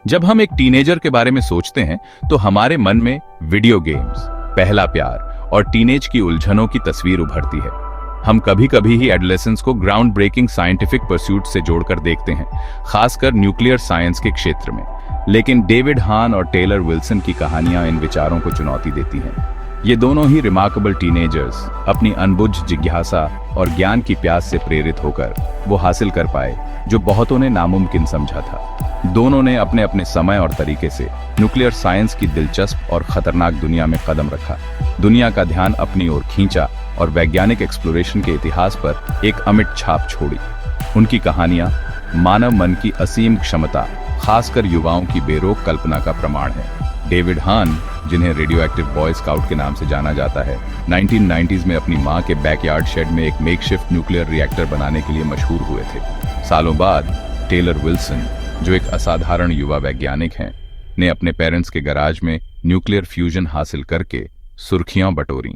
जब हम एक टीनेजर के बारे में सोचते हैं तो हमारे मन में वीडियो गेम्स, पहला प्यार और टीनेज की उलझनों की तस्वीर उभरती है। हम कभी कभी ही एडोलेसेंस को ग्राउंड ब्रेकिंग साइंटिफिक परस्यूट से जोड़कर देखते हैं, खासकर न्यूक्लियर साइंस के क्षेत्र में। लेकिन डेविड हान और टेलर विल्सन की कहानियां इन विचारों को चुनौती देती हैं। ये दोनों ही रिमार्केबल टीनेजर्स अपनी अनबुझ जिज्ञासा और ज्ञान की प्यास से प्रेरित होकर वो हासिल कर पाए जो बहुतों ने नामुमकिन समझा था। दोनों ने अपने अपने समय और तरीके से न्यूक्लियर साइंस की दिलचस्प और खतरनाक दुनिया में कदम रखा, दुनिया का ध्यान अपनी ओर खींचा और वैज्ञानिक एक्सप्लोरेशन के इतिहास पर एक अमिट छाप छोड़ी। उनकी कहानियां मानव मन की असीम क्षमता, खासकर युवाओं की बेरोक कल्पना का प्रमाण है। डेविड हान, जिन्हें रेडियो एक्टिव बॉय स्काउट के नाम से जाना जाता है, 1990s में अपनी मां के बैकयार्ड शेड में एक मेकशिफ्ट न्यूक्लियर रिएक्टर बनाने के लिए मशहूर हुए थे। सालों बाद टेलर विल्सन, जो एक असाधारण युवा वैज्ञानिक हैं, ने अपने पेरेंट्स के गैराज में न्यूक्लियर फ्यूजन हासिल करके सुर्खियां बटोरी।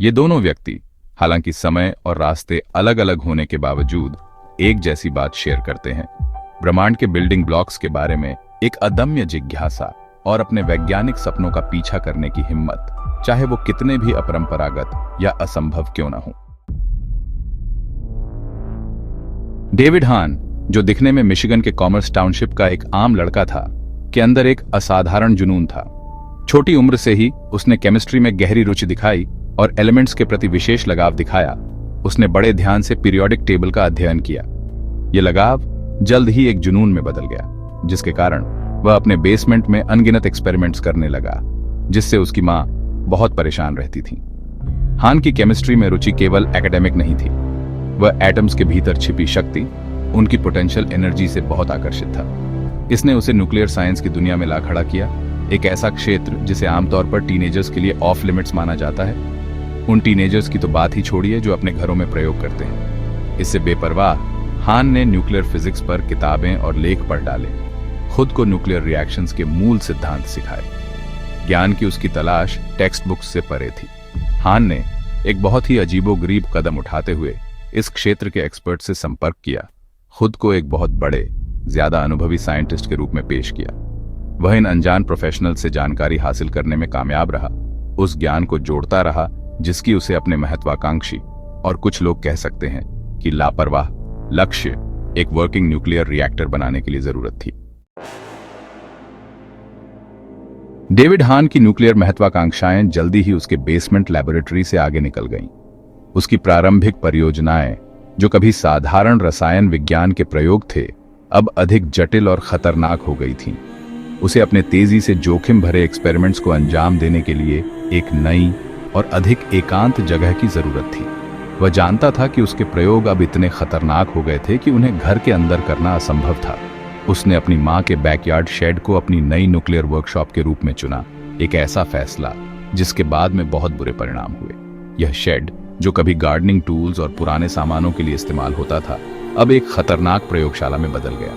ये दोनों व्यक्ति हालांकि समय और रास्ते अलग अलग होने के बावजूद एक जैसी बात शेयर करते हैं, ब्रह्मांड के बिल्डिंग ब्लॉक्स के बारे में एक अदम्य जिज्ञासा और अपने वैज्ञानिक सपनों का पीछा करने की हिम्मत, चाहे वो कितने भी अपरंपरागत या असंभव क्यों ना हो। डेविड हान, जो दिखने में मिशिगन के कॉमर्स टाउनशिप का एक आम लड़का था, के अंदर एक असाधारण जुनून था। छोटी उम्र से ही उसने केमिस्ट्री में गहरी रुचि दिखाई और एलिमेंट्स के प्रति विशेष लगाव दिखाया। उसने बड़े ध्यान से पीरियोडिक टेबल का अध्ययन किया। यह लगाव जल्द ही एक जुनून में बदल गया, जिसके कारण वह अपने बेसमेंट में अनगिनत एक्सपेरिमेंट्स करने लगा, जिससे उसकी मां बहुत परेशान रहती थी। हान की केमिस्ट्री में रुचि केवल एकेडमिक नहीं थी, वह एटम्स के भीतर छिपी शक्ति, उनकी पोटेंशियल एनर्जी से बहुत आकर्षित था। इसने उसे न्यूक्लियर साइंस की दुनिया में ला खड़ा किया, एक ऐसा क्षेत्र जिसे आमतौर पर टीनेजर्स के लिए ऑफ लिमिट्स माना जाता है। उन टीनेजर्स की तो बात ही छोड़िए जो अपने घरों में प्रयोग करते हैं। इससे बेपरवाह हान ने न्यूक्लियर फिजिक्स पर किताबें और लेख पढ़ डाले, खुद को न्यूक्लियर रिएक्शंस के मूल सिद्धांत सिखाए। ज्ञान की उसकी तलाश टेक्स्ट बुक्स से परे थी। हान ने एक बहुत ही अजीबोगरीब कदम उठाते हुए इस क्षेत्र के एक्सपर्ट से संपर्क किया, खुद को एक बहुत बड़े, ज्यादा अनुभवी साइंटिस्ट के रूप में पेश किया। वह इन अनजान प्रोफेशनल से जानकारी हासिल करने में कामयाब रहा, उस ज्ञान को जोड़ता रहा जिसकी उसे अपने महत्वाकांक्षी और कुछ लोग कह सकते हैं कि लापरवाह लक्ष्य, एक वर्किंग न्यूक्लियर रिएक्टर बनाने के लिए जरूरत थी। डेविड हान की न्यूक्लियर महत्वाकांक्षाएं जल्दी ही उसके बेसमेंट लैबोरेटरी से आगे निकल गईं। उसकी प्रारंभिक परियोजनाएं, जो कभी साधारण रसायन विज्ञान के प्रयोग थे, अब अधिक जटिल और खतरनाक हो गई थीं। उसे अपने तेजी से जोखिम भरे एक्सपेरिमेंट्स को अंजाम देने के लिए एक नई और अधिक एकांत जगह की जरूरत थी। वह जानता था कि उसके प्रयोग अब इतने खतरनाक हो गए थे कि उन्हें घर के अंदर करना असंभव था। उसने अपनी मां के बैकयार्ड शेड को अपनी नई न्यूक्लियर वर्कशॉप के रूप में चुना, एक ऐसा फैसला जिसके बाद में बहुत बुरे परिणाम हुए। यह शेड, जो कभी गार्डनिंग टूल्स और पुराने सामानों के लिए इस्तेमाल होता था, अब एक खतरनाक प्रयोगशाला में बदल गया।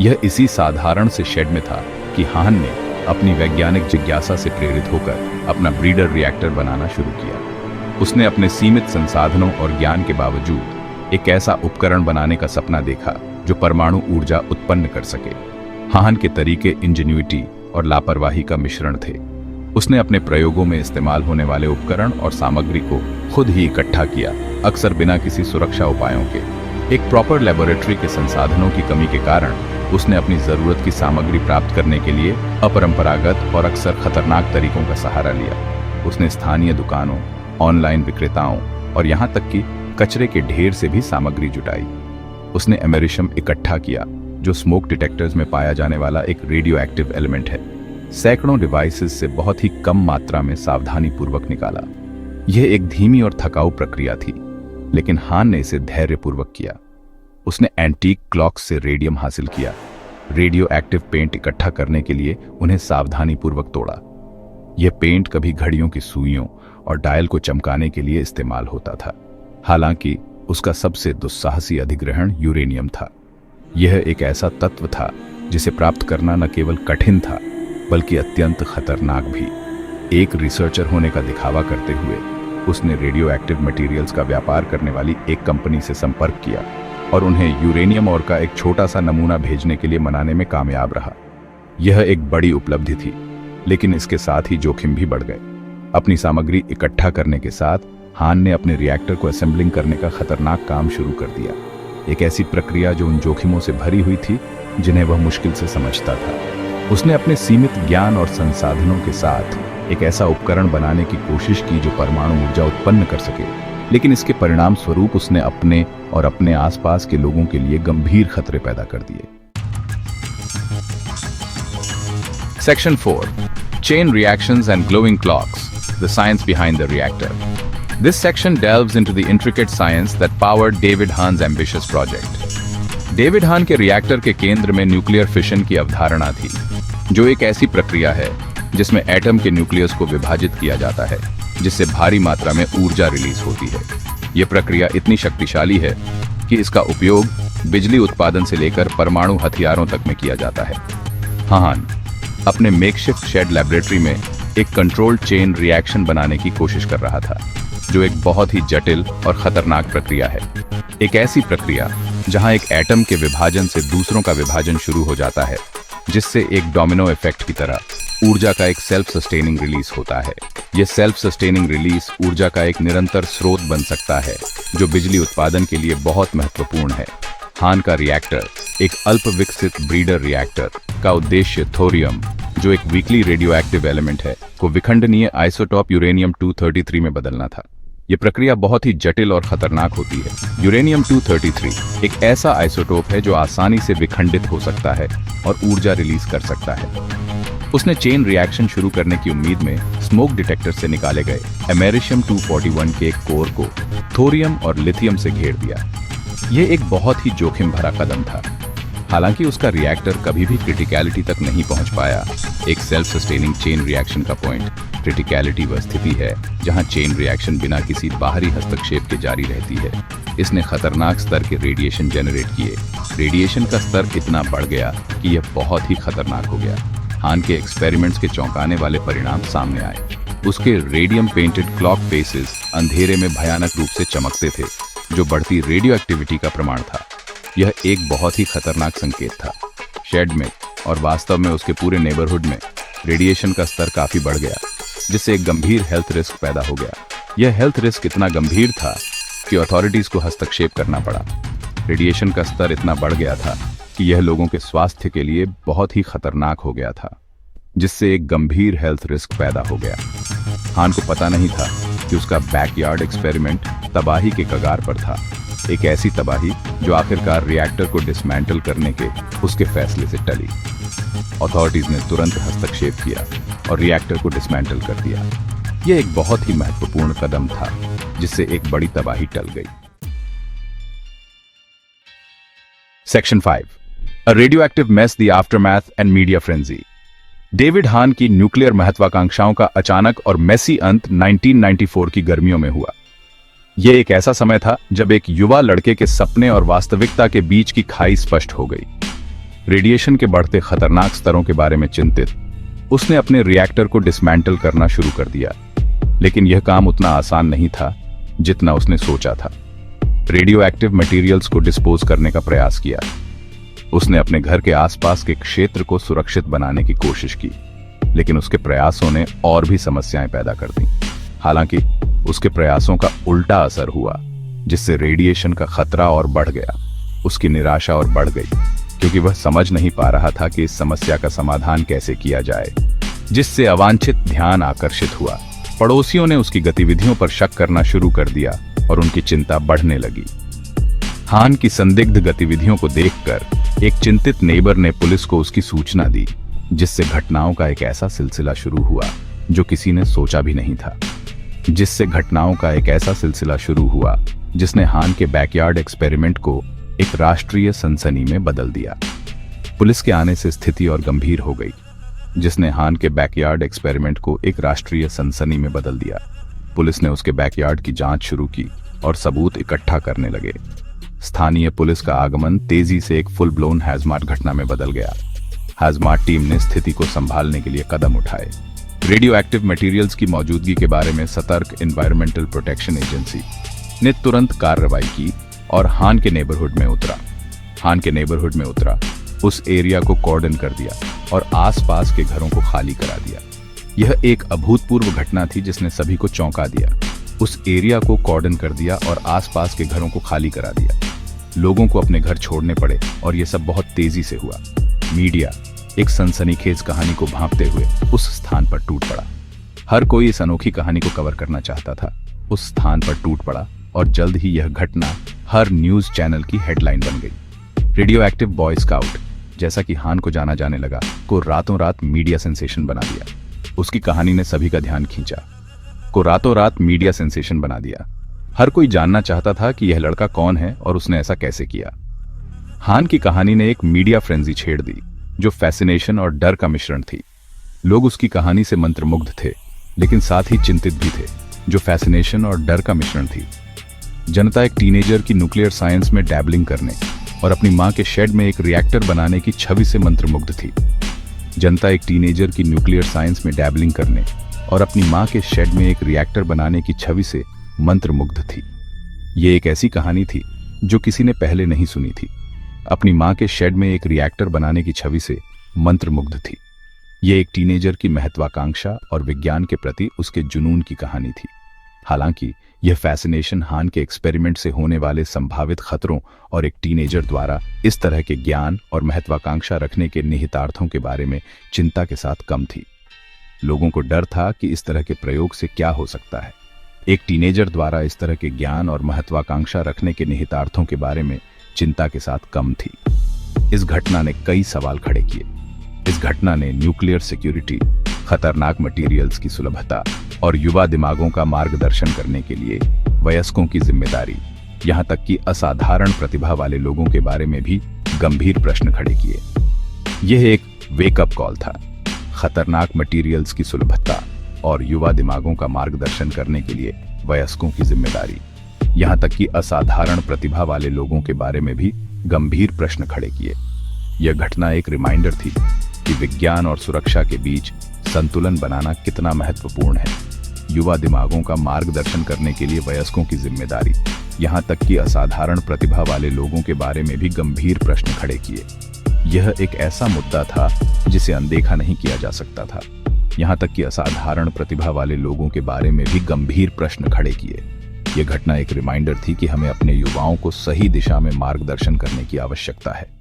यह इसी साधारण से शेड में था कि हान ने अपनी वैज्ञानिक जिज्ञासा से प्रेरित होकर अपना ब्रीडर रिएक्टर बनाना शुरू किया। उसने अपने सीमित संसाधनों और ज्ञान के बावजूद एक ऐसा उपकरण बनाने का सपना देखा जो परमाणु ऊर्जा उत्पन्न कर सके। हान के तरीके इंजेन्युइटी और लापरवाही का मिश्रण थे। उसने अपने प्रयोगों में इस्तेमाल होने वाले उपकरण और सामग्री को खुद ही इकट्ठा किया, अक्सर बिना किसी सुरक्षा उपायों के। एक प्रॉपर लेबोरेटरी के संसाधनों की कमी के कारण उसने अपनी जरूरत की सामग्री प्राप्त करने के लिए अपरंपरागत और अक्सर खतरनाक तरीकों का सहारा लिया। उसने स्थानीय दुकानों, ऑनलाइन विक्रेताओं और यहां तक कि कचरे के ढेर से भी सामग्री जुटाई। उसने एमेरिशम इकट्ठा किया, जो स्मोक डिटेक्टर्स में पाया जाने वाला एक रेडियो एक्टिव एलिमेंट है। सैकड़ों डिवाइसेस से बहुत ही कम मात्रा में सावधानीपूर्वक निकाला। यह एक धीमी और थकाऊ प्रक्रिया थी, लेकिन हान ने इसे धैर्यपूर्वक किया। उसने एंटीक क्लॉक्स से रेडियम हासिल किया। रेडियो एक्टिव पेंट इकट्ठा करने के लिए उन्हें सावधानीपूर्वक तोड़ा। यह पेंट कभी घड़ियों की सुइयों और डायल को चमकाने के लिए इस्तेमाल होता था, हालांकि उसका सबसे दुस्साहसी अधिग्रहण यूरेनियम था। यह एक ऐसा तत्व था जिसे प्राप्त करना न केवल कठिन था, बल्कि अत्यंत खतरनाक भी। एक रिसर्चर होने का दिखावा करते हुए उसने रेडियो एक्टिव मटेरियल्स का व्यापार करने वाली एक कंपनी से संपर्क किया और उन्हें यूरेनियम और का एक छोटा सा नमूना भेजने के लिए मनाने में कामयाब रहा। यह एक बड़ी उपलब्धि थी, लेकिन इसके साथ ही जोखिम भी बढ़ गए। अपनी सामग्री इकट्ठा करने के साथ हान ने अपने रिएक्टर को असेंबलिंग करने का खतरनाक काम शुरू कर दिया। एक ऐसी प्रक्रिया जो उन जोखिमों से भरी हुई थी जिन्हें वह मुश्किल से समझता था। उसने अपने सीमित ज्ञान और संसाधनों के साथ एक ऐसा उपकरण बनाने की कोशिश की जो परमाणु ऊर्जा उत्पन्न कर सके, लेकिन इसके परिणाम स्वरूप उसने अपने और अपने आसपास के लोगों के लिए गंभीर खतरे पैदा कर दिए। Section 4. Chain reactions and glowing clocks, the science behind the reactor. This section delves into the intricate science that powered David Hahn's ambitious project. David हान के रिएक्टर के केंद्र में न्यूक्लियर फिशन की अवधारणा थी, जो एक ऐसी प्रक्रिया है जिसमें एटम के न्यूक्लियस को विभाजित किया जाता है, जिससे भारी मात्रा में ऊर्जा रिलीज होती है। यह प्रक्रिया इतनी शक्तिशाली है कि इसका उपयोग बिजली उत्पादन से लेकर परमाणु हथियारों तक में किया जाता है। हान अपने मेकशिफ्ट शेड लैबोरेटरी में एक कंट्रोल्ड चेन रिएक्शन बनाने की कोशिश कर रहा था, जो एक बहुत ही जटिल और खतरनाक प्रक्रिया है। एक ऐसी प्रक्रिया जहां एक एटम के विभाजन से दूसरों का विभाजन शुरू हो जाता है, जिससे एक डोमिनो इफेक्ट की तरह ऊर्जा का एक सेल्फ सस्टेनिंग रिलीज होता है। यह सेल्फ सस्टेनिंग रिलीज ऊर्जा का एक निरंतर स्रोत बन सकता है, जो बिजली उत्पादन के लिए बहुत महत्वपूर्ण है। हान का रिएक्टर, एक अल्प विकसित ब्रीडर रिएक्टर का उद्देश्य थोरियम, जो एक वीकली रेडियो एक्टिव एलिमेंट है, को विखंडनीय आइसोटॉप यूरेनियम 233 में बदलना था। यह प्रक्रिया बहुत ही जटिल और खतरनाक होती है। यूरेनियम 233 एक ऐसा आइसोटोप है जो आसानी से विखंडित हो सकता है और ऊर्जा रिलीज कर सकता है। उसने चेन रिएक्शन शुरू करने की उम्मीद में स्मोक डिटेक्टर से निकाले गए अमेरिशियम 241 के एक कोर को थोरियम और लिथियम से घेर दिया। यह एक बहुत ही जोखिम भरा कदम था। हालांकि उसका रिएक्टर कभी भी क्रिटिकलिटी तक नहीं पहुंच पाया। एक सेल्फ सस्टेनिंग चेन रिएक्शन का पॉइंट क्रिटिकलिटी वह स्थिति है जहां चेन रिएक्शन बिना किसी बाहरी हस्तक्षेप के जारी रहती है। इसने खतरनाक स्तर के रेडिएशन जनरेट किए। रेडिएशन का स्तर इतना बढ़ गया कि यह बहुत ही खतरनाक हो गया। हान के एक्सपेरिमेंट्स के चौंकाने वाले परिणाम सामने आए। उसके रेडियम पेंटेड क्लॉक फेसेस अंधेरे में भयानक रूप से चमकते थे, जो बढ़ती रेडियो एक्टिविटी का प्रमाण था। यह एक बहुत ही खतरनाक संकेत था। शेड में और वास्तव में उसके पूरे नेबरहुड में रेडिएशन का स्तर काफी बढ़ गया, जिससे एक गंभीर हेल्थ रिस्क पैदा हो गया। यह हेल्थ रिस्क इतना गंभीर था कि अथॉरिटीज को हस्तक्षेप करना पड़ा। रेडिएशन का स्तर इतना बढ़ गया था कि यह लोगों के स्वास्थ्य के लिए बहुत ही खतरनाक हो गया था, जिससे एक गंभीर हेल्थ रिस्क पैदा हो गया। हान को पता नहीं था कि उसका बैकयार्ड एक्सपेरिमेंट तबाही के कगार पर था, एक ऐसी तबाही जो आखिरकार रिएक्टर को डिसमेंटल करने के उसके फैसले से टली। अथॉरिटीज ने तुरंत हस्तक्षेप किया और रिएक्टर को डिसमेंटल कर दिया। यह एक बहुत ही महत्वपूर्ण कदम था, जिससे एक बड़ी तबाही टल गई। Section 5. A radioactive mess, the aftermath and media frenzy. David हान की न्यूक्लियर महत्वाकांक्षाओं का अचानक और मेसी अंत 1994 की गर्मियों में हुआ। यह एक ऐसा समय था जब एक युवा लड़के के सपने और वास्तविकता के बीच की खाई स्पष्ट हो गई। रेडिएशन के बढ़ते खतरनाक स्तरों के बारे में चिंतित, उसने अपने रिएक्टर को डिसमेंटल करना शुरू कर दिया। लेकिन यह काम उतना आसान नहीं था जितना उसने सोचा था। रेडियो एक्टिव मटेरियल्स को डिस्पोज करने का प्रयास किया। उसने अपने घर के आसपास के क्षेत्र को सुरक्षित बनाने की कोशिश की, लेकिन उसके प्रयासों ने और भी समस्याएं पैदा कर दी। हालांकि उसके प्रयासों का उल्टा असर हुआ, जिससे रेडिएशन का खतरा और बढ़ गया। उसकी निराशा और बढ़ गई, क्योंकि वह समझ नहीं पा रहा था कि इस समस्या का समाधान कैसे किया जाए, जिससे अवांछित ध्यान आकर्षित हुआ। पड़ोसियों ने उसकी गतिविधियों पर शक करना शुरू कर दिया और उनकी चिंता बढ़ने लगी। हान की संदिग्ध गतिविधियों को देखकर एक चिंतित नेबर ने पुलिस को उसकी सूचना दी, जिससे घटनाओं का एक ऐसा सिलसिला शुरू हुआ जो किसी ने सोचा भी नहीं था। जिसने हान के बैकयार्ड एक्सपेरिमेंट को एक राष्ट्रीय सनसनी में बदल दिया। पुलिस के आने से स्थिति और गंभीर हो गई, जिसने हान के बैकयार्ड एक्सपेरिमेंट को एक राष्ट्रीय सनसनी में बदल दिया। पुलिस ने उसके बैकयार्ड की जांच शुरू की और सबूत इकट्ठा करने लगे। स्थानीय पुलिस का आगमन तेजी से एक फुल ब्लोन हैजमाट घटना में बदल गया। हैजमाट टीम ने स्थिति को संभालने के लिए कदम उठाए। रेडियो एक्टिव मटेरियल्स की मौजूदगी के बारे में सतर्क एनवायरमेंटल प्रोटेक्शन एजेंसी ने तुरंत कार्रवाई की और हान के नेबरहुड में उतरा। उस एरिया को कॉर्डन कर दिया और आसपास के घरों को खाली करा दिया। यह एक अभूतपूर्व घटना थी जिसने सभी को चौंका दिया। उस एरिया को कॉर्डन कर दिया और आसपास के घरों को खाली करा दिया। लोगों को अपने घर छोड़ने पड़े और यह सब बहुत तेजी से हुआ। मीडिया एक सनसनीखेज कहानी को भांपते हुए उस स्थान पर टूट पड़ा। हर कोई इस अनोखी कहानी को कवर करना चाहता था। उस स्थान पर टूट पड़ा और जल्द ही यह घटना हर न्यूज चैनल की हेडलाइन बन गई। रेडियो एक्टिव बॉय स्काउट, जैसा कि हान को जाना जाने लगा, को रातों रात मीडिया सेंसेशन बना दिया। उसकी कहानी ने सभी का ध्यान खींचा। हर कोई जानना चाहता था कि यह लड़का कौन है और उसने ऐसा कैसे किया। हान की कहानी ने एक मीडिया फ्रेंजी छेड़ दी जो फैसिनेशन और डर का मिश्रण थी। लोग उसकी कहानी से मंत्रमुग्ध थे, लेकिन साथ ही चिंतित भी थे, जो फैसिनेशन और डर का मिश्रण थी। जनता एक टीनेजर की न्यूक्लियर साइंस में डैबलिंग करने और अपनी मां के शेड में एक रिएक्टर बनाने की छवि से मंत्रमुग्ध थी। जनता एक टीनेजर की न्यूक्लियर साइंस में डैबलिंग करने और अपनी मां के शेड में एक रिएक्टर बनाने की छवि से मंत्रमुग्ध थी। ये एक ऐसी कहानी थी जो किसी ने पहले नहीं सुनी थी। अपनी मां के शेड में एक रिएक्टर बनाने की छवि से मंत्रमुग्ध थी। ये एक टीनेजर की महत्वाकांक्षा और विज्ञान के प्रति उसके जुनून की कहानी थी। हालांकि यह फैसिनेशन हान के एक्सपेरिमेंट से होने वाले संभावित खतरों और एक टीनेजर द्वारा इस तरह के ज्ञान और महत्वाकांक्षा रखने के निहितार्थों के बारे में चिंता के साथ कम थी। लोगों को डर था कि इस तरह के प्रयोग से क्या हो सकता है। एक टीनेजर द्वारा इस तरह के ज्ञान और महत्वाकांक्षा रखने के निहितार्थों के बारे में चिंता के साथ कम थी। इस घटना ने कई सवाल खड़े किए। इस घटना ने न्यूक्लियर सिक्योरिटी, खतरनाक मटेरियल्स की सुलभता और युवा दिमागों का मार्गदर्शन करने के लिए वयस्कों की जिम्मेदारी, यहां तक कि असाधारण प्रतिभा वाले लोगों के बारे में भी गंभीर प्रश्न खड़े किए। यह एक वेकअप कॉल था। खतरनाक मटेरियल्स की सुलभता और युवा दिमागों का मार्गदर्शन करने के लिए वयस्कों की जिम्मेदारी, यहां तक कि असाधारण प्रतिभा वाले लोगों के बारे में भी गंभीर प्रश्न खड़े किए। यह घटना एक रिमाइंडर थी कि विज्ञान और सुरक्षा के बीच संतुलन बनाना कितना महत्वपूर्ण है। युवा दिमागों का मार्गदर्शन करने के लिए वयस्कों की जिम्मेदारी, यहां तक कि असाधारण प्रतिभा वाले लोगों के बारे में भी गंभीर प्रश्न खड़े किए। यह एक ऐसा मुद्दा था जिसे अनदेखा नहीं किया जा सकता था। यहां तक कि असाधारण प्रतिभा वाले लोगों के बारे में भी गंभीर प्रश्न खड़े किए। यह घटना एक रिमाइंडर थी कि हमें अपने युवाओं को सही दिशा में मार्गदर्शन करने की आवश्यकता है।